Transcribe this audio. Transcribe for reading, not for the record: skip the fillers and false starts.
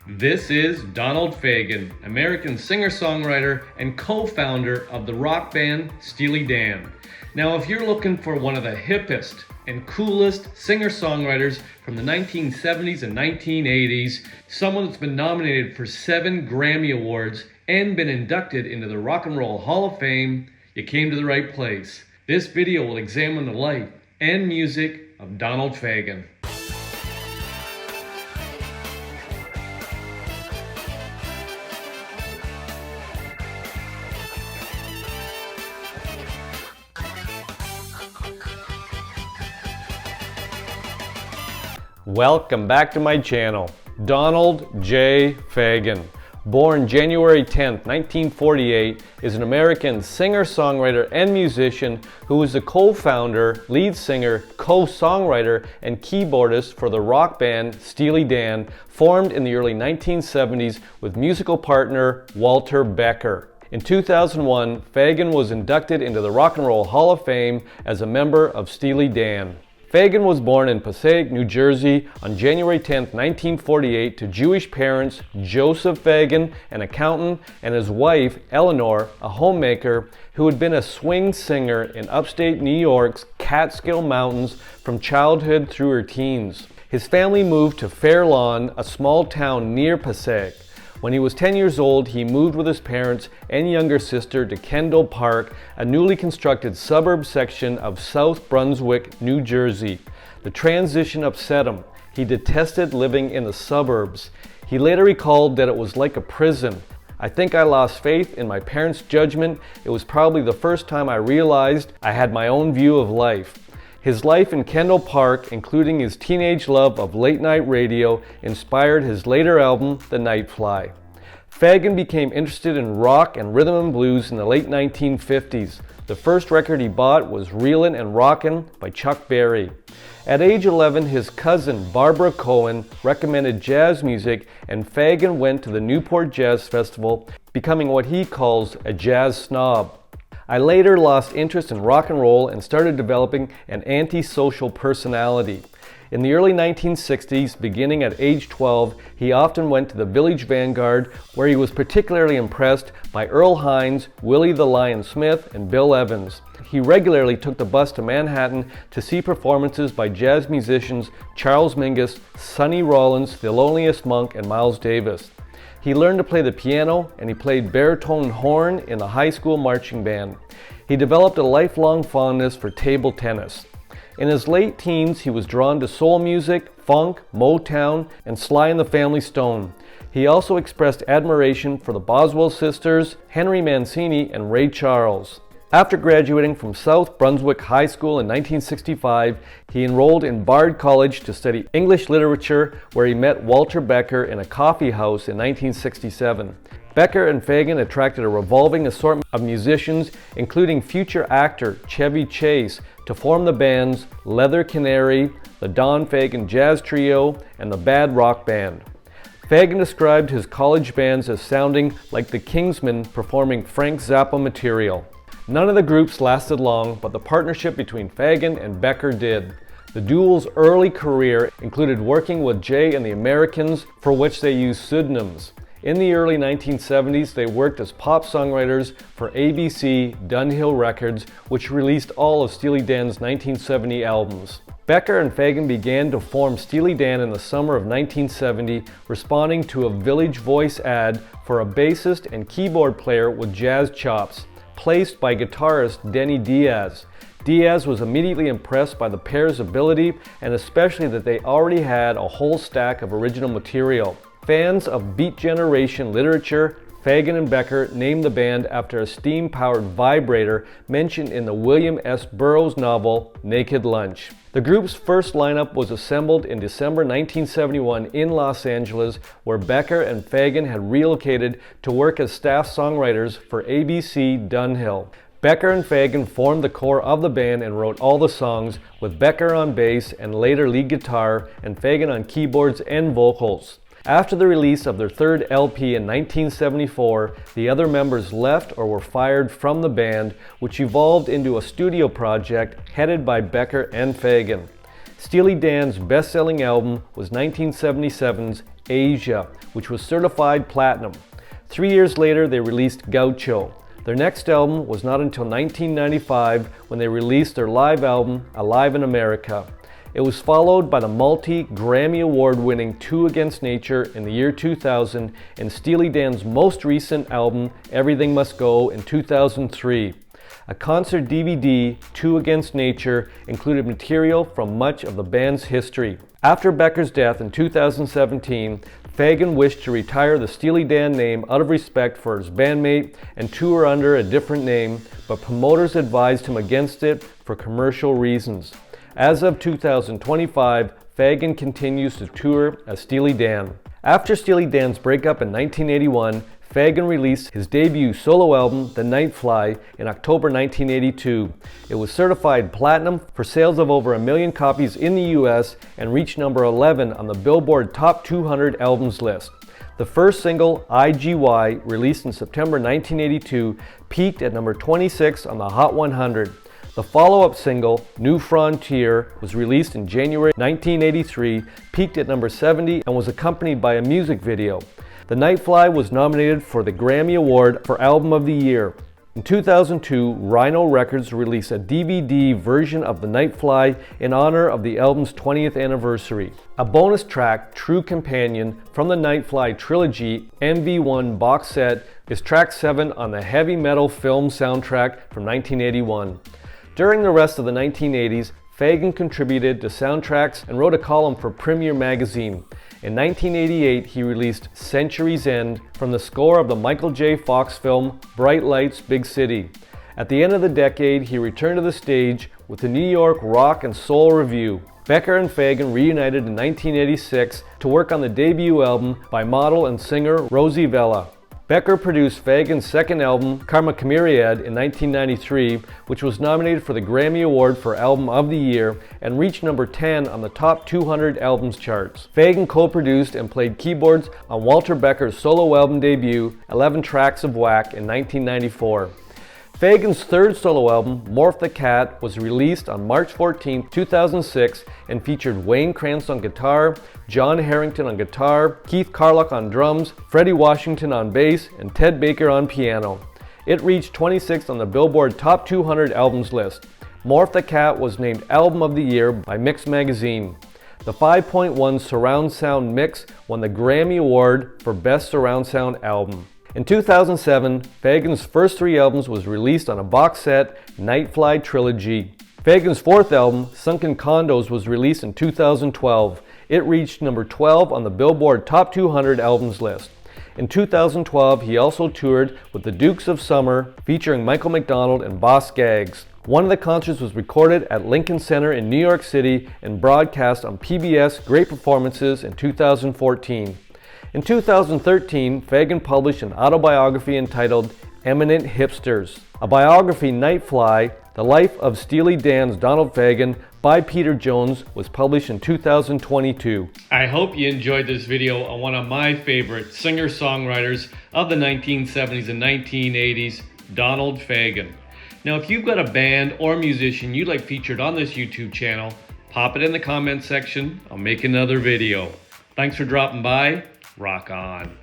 This is Donald Fagen, American singer-songwriter and co-founder of the rock band Steely Dan. Now, if you're looking for one of the hippest and coolest singer-songwriters from the 1970s and 1980s, someone that's been nominated for 7 Grammy Awards and been inducted into the Rock and Roll Hall of Fame, you came to the right place. This video will examine the life and music of Donald Fagen. Welcome back to my channel. Donald Jay Fagen, born January 10th, 1948, is an American singer-songwriter and musician who is the co-founder, lead singer, co-songwriter, and keyboardist for the rock band Steely Dan, formed in the early 1970s with musical partner Walter Becker. In 2001, Fagen was inducted into the Rock and Roll Hall of Fame as a member of Steely Dan. Fagen was born in Passaic, New Jersey on January 10, 1948 to Jewish parents Joseph Fagen, an accountant, and his wife Eleanor, a homemaker who had been a swing singer in upstate New York's Catskill Mountains from childhood through her teens. His family moved to Fair Lawn, a small town near Passaic. When he was 10 years old, he moved with his parents and younger sister to Kendall Park, a newly constructed suburb section of South Brunswick, New Jersey. The transition upset him. He detested living in the suburbs. He later recalled that it was like a prison. "I think I lost faith in my parents' judgment. It was probably the first time I realized I had my own view of life." His life in Kendall Park, including his teenage love of late-night radio, inspired his later album, The Nightfly. Fagen became interested in rock and rhythm and blues in the late 1950s. The first record he bought was Reelin' and Rockin' by Chuck Berry. At age 11, his cousin Barbara Cohen recommended jazz music, and Fagen went to the Newport Jazz Festival, becoming what he calls a jazz snob. "I later lost interest in rock and roll and started developing an antisocial personality. In the early 1960s, beginning at age 12, he often went to the Village Vanguard, where he was particularly impressed by Earl Hines, Willie the Lion Smith, and Bill Evans. He regularly took the bus to Manhattan to see performances by jazz musicians Charles Mingus, Sonny Rollins, Thelonious Monk, and Miles Davis. He learned to play the piano, and he played baritone horn in the high school marching band. He developed a lifelong fondness for table tennis. In his late teens, he was drawn to soul music, funk, Motown, and Sly and the Family Stone. He also expressed admiration for the Boswell sisters, Henry Mancini, and Ray Charles. After graduating from South Brunswick High School in 1965, he enrolled in Bard College to study English literature, where he met Walter Becker in a coffee house in 1967. Becker and Fagen attracted a revolving assortment of musicians, including future actor Chevy Chase, to form the bands Leather Canary, the Don Fagen Jazz Trio, and the Bad Rock Band. Fagen described his college bands as sounding like the Kingsmen performing Frank Zappa material. None of the groups lasted long, but the partnership between Fagen and Becker did. The duo's early career included working with Jay and the Americans, for which they used pseudonyms. In the early 1970s, they worked as pop songwriters for ABC Dunhill Records, which released all of Steely Dan's 1970 albums. Becker and Fagen began to form Steely Dan in the summer of 1970, responding to a Village Voice ad for a bassist and keyboard player with jazz chops, placed by guitarist Denny Diaz. Diaz was immediately impressed by the pair's ability, and especially that they already had a whole stack of original material. Fans of Beat Generation literature, Fagen and Becker named the band after a steam-powered vibrator mentioned in the William S. Burroughs novel Naked Lunch. The group's first lineup was assembled in December 1971 in Los Angeles, where Becker and Fagen had relocated to work as staff songwriters for ABC Dunhill. Becker and Fagen formed the core of the band and wrote all the songs, with Becker on bass and later lead guitar, and Fagen on keyboards and vocals. After the release of their third LP in 1974, the other members left or were fired from the band, which evolved into a studio project headed by Becker and Fagen. Steely Dan's best-selling album was 1977's Asia, which was certified platinum. 3 years later, they released Gaucho. Their next album was not until 1995 when they released their live album, Alive in America. It was followed by the multi-Grammy Award-winning Two Against Nature in the year 2000 and Steely Dan's most recent album, Everything Must Go, in 2003. A concert DVD, Two Against Nature, included material from much of the band's history. After Becker's death in 2017, Fagen wished to retire the Steely Dan name out of respect for his bandmate and tour under a different name, but promoters advised him against it for commercial reasons. As of 2025, Fagen continues to tour as Steely Dan. After Steely Dan's breakup in 1981, Fagen released his debut solo album, The Nightfly, in October 1982. It was certified platinum for sales of over 1 million copies in the US and reached number 11 on the Billboard Top 200 Albums list. The first single, I.G.Y., released in September 1982, peaked at number 26 on the Hot 100. The follow-up single, New Frontier, was released in January 1983, peaked at number 70, and was accompanied by a music video. The Nightfly was nominated for the Grammy Award for Album of the Year. In 2002, Rhino Records released a DVD version of The Nightfly in honor of the album's 20th anniversary. A bonus track, True Companion, from the Nightfly Trilogy MV1 box set is track 7 on the heavy metal film soundtrack from 1981. During the rest of the 1980s, Fagen contributed to soundtracks and wrote a column for Premiere magazine. In 1988, he released Century's End from the score of the Michael J. Fox film Bright Lights, Big City. At the end of the decade, he returned to the stage with the New York Rock and Soul Review. Becker and Fagen reunited in 1986 to work on the debut album by model and singer Rosie Vela. Becker produced Fagen's second album, Karma Kamiriad, in 1993, which was nominated for the Grammy Award for Album of the Year and reached number 10 on the Top 200 Albums charts. Fagen co-produced and played keyboards on Walter Becker's solo album debut, 11 Tracks of Whack, in 1994. Fagen's third solo album, Morph the Cat, was released on March 14, 2006 and featured Wayne Krantz on guitar, John Harrington on guitar, Keith Carlock on drums, Freddie Washington on bass, and Ted Baker on piano. It reached 26th on the Billboard Top 200 Albums list. Morph the Cat was named Album of the Year by Mix Magazine. The 5.1 surround sound mix won the Grammy Award for Best Surround Sound Album. In 2007, Fagen's first 3 albums was released on a box set, Nightfly Trilogy. Fagen's fourth album, Sunken Condos, was released in 2012. It reached number 12 on the Billboard Top 200 Albums list. In 2012, he also toured with the Dukes of Summer, featuring Michael McDonald and Boss Gags. One of the concerts was recorded at Lincoln Center in New York City and broadcast on PBS Great Performances in 2014. In 2013, Fagen published an autobiography entitled Eminent Hipsters. A biography, Nightfly, The Life of Steely Dan's Donald Fagen, by Peter Jones, was published in 2022. I hope you enjoyed this video on one of my favorite singer-songwriters of the 1970s and 1980s, Donald Fagen. Now, if you've got a band or musician you'd like featured on this YouTube channel, pop it in the comments section. I'll make another video. Thanks for dropping by. Rock on.